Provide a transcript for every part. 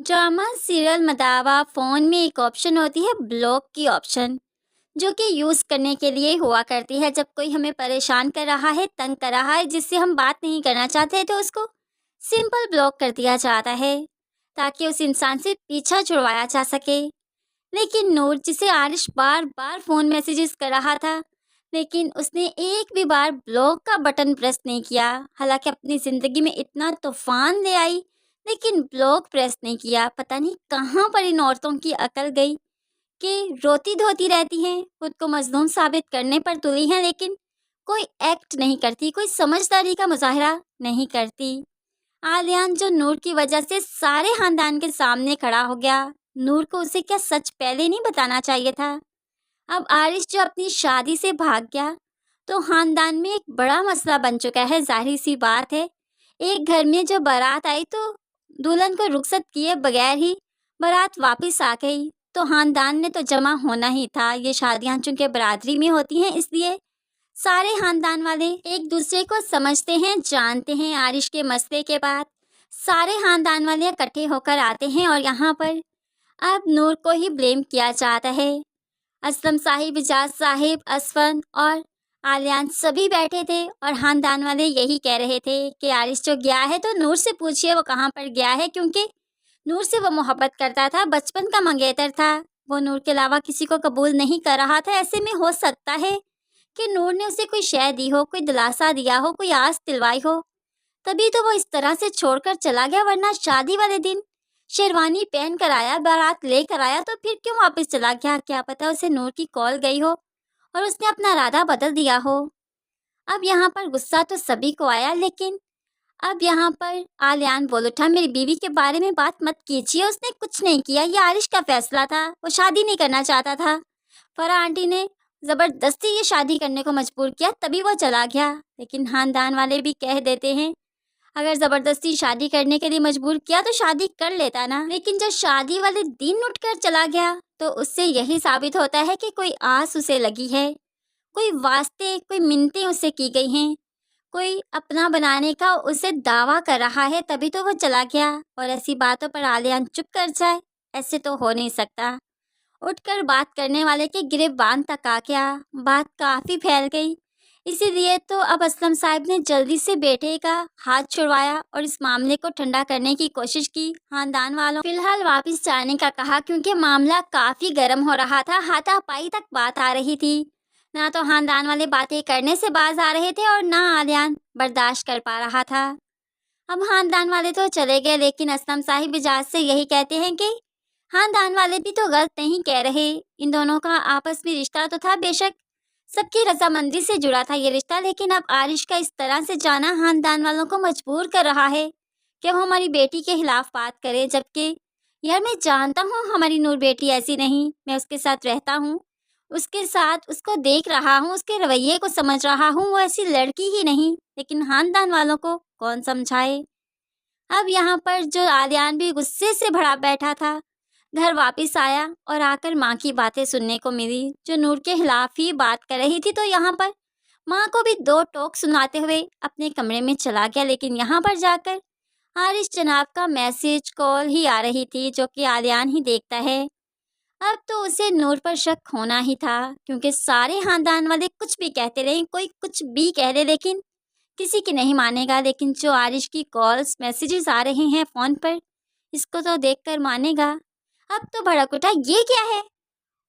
Drama serial मदावा phone में एक option होती है ब्लॉक की ऑप्शन, जो कि यूज़ करने के लिए हुआ करती है जब कोई हमें परेशान कर रहा है, तंग कर रहा है, जिससे हम बात नहीं करना चाहते तो उसको सिंपल ब्लॉक कर दिया जाता है ताकि उस इंसान से पीछा छुड़वाया जा सके। लेकिन नूर, जिसे आरिश बार बार फ़ोन मैसेजेस कर रहा था, लेकिन उसने एक भी बार ब्लॉक का बटन प्रेस नहीं किया। हालांकि अपनी ज़िंदगी में इतना तूफान ले आई, लेकिन ब्लॉक प्रेस नहीं किया। पता नहीं कहाँ पर इन औरतों की अकल गई कि रोती धोती रहती हैं, खुद को मजलूम साबित करने पर तुली हैं, लेकिन कोई एक्ट नहीं करती, कोई समझदारी का मुजाहरा नहीं करती। आलियान, जो नूर की वजह से सारे खानदान के सामने खड़ा हो गया, नूर को उसे क्या सच पहले नहीं बताना चाहिए था? अब आरिश, जो अपनी शादी से भाग गया, तो खानदान में एक बड़ा मसला बन चुका है। जाहिर सी बात है, एक घर में जो बारात आई तो दुल्हन को रुखसत किए बगैर ही बारात वापस आ गई, तो खानदान ने तो जमा होना ही था। ये शादियां चूंकि बरादरी में होती हैं, इसलिए सारे खानदान वाले एक दूसरे को समझते हैं, जानते हैं। आरिश के मसले के बाद सारे खानदान वाले इकट्ठे होकर आते हैं और यहाँ पर अब नूर को ही ब्लेम किया जाता है। असलम साहिब, इजाज साहिब, असफन और आलियान सभी बैठे थे और खानदान वाले यही कह रहे थे कि आरिश जो गया है तो नूर से पूछिए वो कहाँ पर गया है, क्योंकि नूर से वो मोहब्बत करता था, बचपन का मंगेतर था। वो नूर के अलावा किसी को कबूल नहीं कर रहा था। ऐसे में हो सकता है कि नूर ने उसे कोई शय दी हो, कोई दिलासा दिया हो, कोई आस दिलवाई हो, तभी तो वो इस तरह से छोड़कर चला गया। वरना शादी वाले दिन शेरवानी पहन कर आया, बारात लेकर आया, तो फिर क्यों वापस चला गया? क्या पता उसे नूर की कॉल गई हो और उसने अपना इरादा बदल दिया हो। अब यहाँ पर गुस्सा तो सभी को आया, लेकिन अब यहाँ पर आलियान बोल उठा, मेरी बीवी के बारे में बात मत कीजिए, उसने कुछ नहीं किया, ये आरिश का फैसला था, वो शादी नहीं करना चाहता था। फरा आंटी ने ज़बरदस्ती ये शादी करने को मजबूर किया, तभी वो चला गया। लेकिन खानदान वाले भी कह देते हैं, अगर ज़बरदस्ती शादी करने के लिए मजबूर किया तो शादी कर लेता ना। लेकिन जब शादी वाले दिन उठकर चला गया तो उससे यही साबित होता है कि कोई आस उसे लगी है, कोई वास्ते, कोई मिन्नतें उससे की गई हैं, कोई अपना बनाने का उसे दावा कर रहा है, तभी तो वो चला गया। और ऐसी बातों पर आलियान चुप कर जाए, ऐसे तो हो नहीं सकता। उठकर बात करने वाले के गिरेबान तक आ गया, बात काफ़ी फैल गई। इसीलिए तो अब असलम साहब ने जल्दी से बेटे का हाथ छुड़वाया और इस मामले को ठंडा करने की कोशिश की। खानदान वालों फिलहाल वापस जाने का कहा, क्योंकि मामला काफ़ी गर्म हो रहा था, हाथापाई तक बात आ रही थी। ना तो खानदान वाले बातें करने से बाज आ रहे थे और ना आलियान बर्दाश्त कर पा रहा था। अब खानदान वाले तो चले गए, लेकिन असलम साहिब इजाज से यही कहते हैं कि खानदान वाले भी तो गलत नहीं कह रहे। इन दोनों का आपस में रिश्ता तो था, बेशक सबकी रजामंदी से जुड़ा था ये रिश्ता, लेकिन अब आरिश का इस तरह से जाना खानदान वालों को मजबूर कर रहा है कि वो हमारी बेटी के खिलाफ बात करे। जबकि यार, मैं जानता हूँ हमारी नूर बेटी ऐसी नहीं, मैं उसके साथ रहता हूँ, उसके साथ उसको देख रहा हूँ, उसके रवैये को समझ रहा हूँ, वो ऐसी लड़की ही नहीं। लेकिन खानदान वालों को कौन समझाए? अब यहाँ पर जो आलियान भी गुस्से से भरा बैठा था, घर वापस आया और आकर माँ की बातें सुनने को मिली, जो नूर के खिलाफ ही बात कर रही थी। तो यहाँ पर माँ को भी दो टोक सुनाते हुए अपने कमरे में चला गया। लेकिन यहाँ पर जाकर हारिस जनाब का मैसेज कॉल ही आ रही थी, जो कि आलियान ही देखता है। अब तो उसे नूर पर शक होना ही था, क्योंकि सारे खानदान वाले कुछ भी कहते रहे, कोई कुछ भी कह दे, लेकिन किसी की नहीं मानेगा। लेकिन जो आरिश की कॉल्स मैसेजेस आ रहे हैं फ़ोन पर, इसको तो देखकर मानेगा। अब तो भड़क उठा, ये क्या है?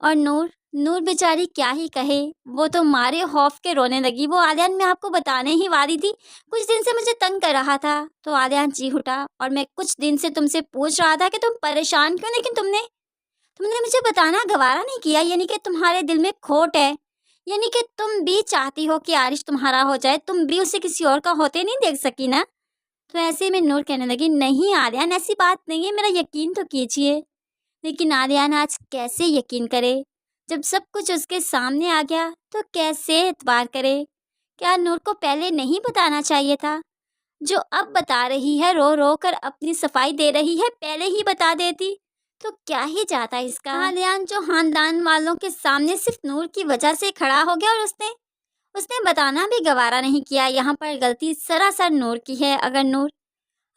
और नूर नूर बेचारी क्या ही कहे, वो तो मारे खौफ के रोने लगी। वो आलियान, मैं आपको बताने ही वाली थी, कुछ दिन से मुझे तंग कर रहा था। तो आलियान चीख उठा, और मैं कुछ दिन से तुमसे पूछ रहा था कि तुम परेशान क्यों, लेकिन तुमने तुमने मुझे बताना गवारा नहीं किया। यानी कि तुम्हारे दिल में खोट है, यानी कि तुम भी चाहती हो कि आरिश तुम्हारा हो जाए, तुम भी उसे किसी और का होते नहीं देख सकी ना। तो ऐसे में नूर कहने लगी, नहीं आलियान, ऐसी बात नहीं है, मेरा यकीन तो कीजिए। लेकिन आलियान आज कैसे यकीन करे? जब सब कुछ उसके सामने आ गया तो कैसे एतबार करे? क्या नूर को पहले नहीं बताना चाहिए था? जो अब बता रही है, रो रो कर अपनी सफाई दे रही है, पहले ही बता देती तो क्या ही जाता इसका। आलियान जो खानदान वालों के सामने सिर्फ नूर की वजह से खड़ा हो गया और उसने उसने बताना भी गवारा नहीं किया। यहाँ पर गलती सरासर नूर की है। अगर नूर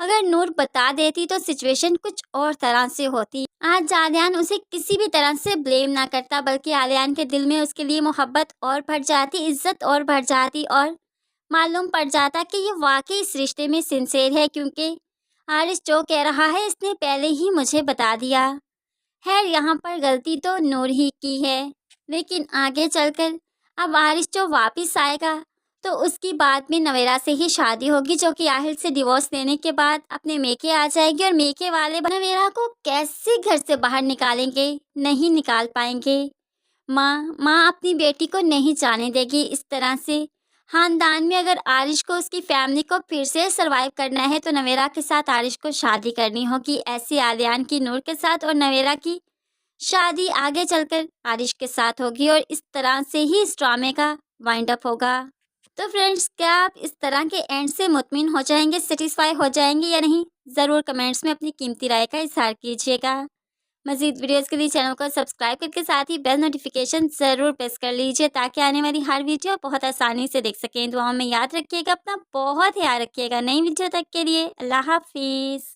अगर नूर बता देती तो सिचुएशन कुछ और तरह से होती। आज आलियान उसे किसी भी तरह से ब्लेम ना करता, बल्कि आलियान के दिल में उसके लिए मोहब्बत और बढ़ जाती, इज्जत और बढ़ जाती, और मालूम पड़ जाता कि ये वाकई इस रिश्ते में सिंसेर है, क्योंकि आरिश जो कह रहा है इसने पहले ही मुझे बता दिया। खैर, यहाँ पर गलती तो नूर ही की है, लेकिन आगे चलकर अब आरिश जो वापस आएगा तो उसकी बाद में नवेरा से ही शादी होगी, जो कि आहिल से डिवोर्स लेने के बाद अपने मेके आ जाएगी, और मेके वाले नवेरा को कैसे घर से बाहर निकालेंगे, नहीं निकाल पाएंगे। माँ अपनी बेटी को नहीं जाने देगी इस तरह से। खानदान में अगर आरिश को उसकी फैमिली को फिर से सरवाइव करना है तो नवेरा के साथ आरिश को शादी करनी होगी, ऐसी आलियान की नूर के साथ, और नवेरा की शादी आगे चलकर आरिश के साथ होगी, और इस तरह से ही इस ड्रामे का वाइंड अप होगा। तो फ्रेंड्स, क्या आप इस तरह के एंड से मुतमिन हो जाएंगे, सेटिस्फाई हो जाएंगे या नहीं? ज़रूर कमेंट्स में अपनी कीमती राय का इज़हार कीजिएगा। मज़ीद वीडियोस के लिए चैनल को सब्सक्राइब करके साथ ही बेल नोटिफिकेशन ज़रूर प्रेस कर लीजिए, ताकि आने वाली हर वीडियो बहुत आसानी से देख सकें। दुआओं में याद रखिएगा, अपना बहुत ख्याल रखिएगा। नई वीडियो तक के लिए अल्लाह हाफिज़।